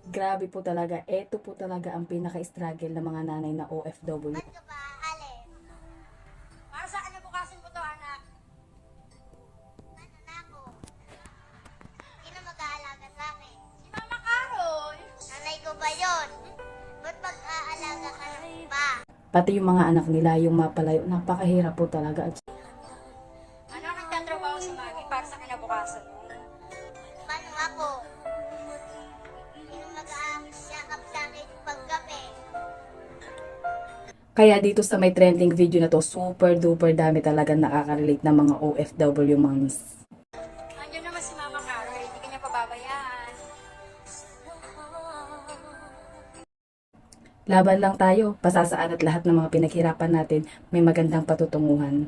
Grabe po talaga, eto po talaga ang pinaka-struggle ng mga nanay na OFW. Ba't ka ba aalis? Para sa kinabukasan ko to, anak. Ano na ako? Sino mag-aalaga sa akin? Si Mama Carol. Nanay ko ba yun? Ba't mag-aalaga ka ng iba? Pati yung mga anak nila, yung mapalayo, napakahirap po talaga. Ano ang nagtatrabaho si Mami para sa kinabukasan mo? Paano ako? Sino mag-aakap sa akin paggabi? Kaya dito sa may trending video na to, super duper dami talaga nakaka-relate ng mga OFW moms. Andiyan naman si Mama Carol, hindi ka niya pababayaan. Laban lang tayo, pasasaan at lahat ng mga pinaghirapan natin may magandang patutunguhan.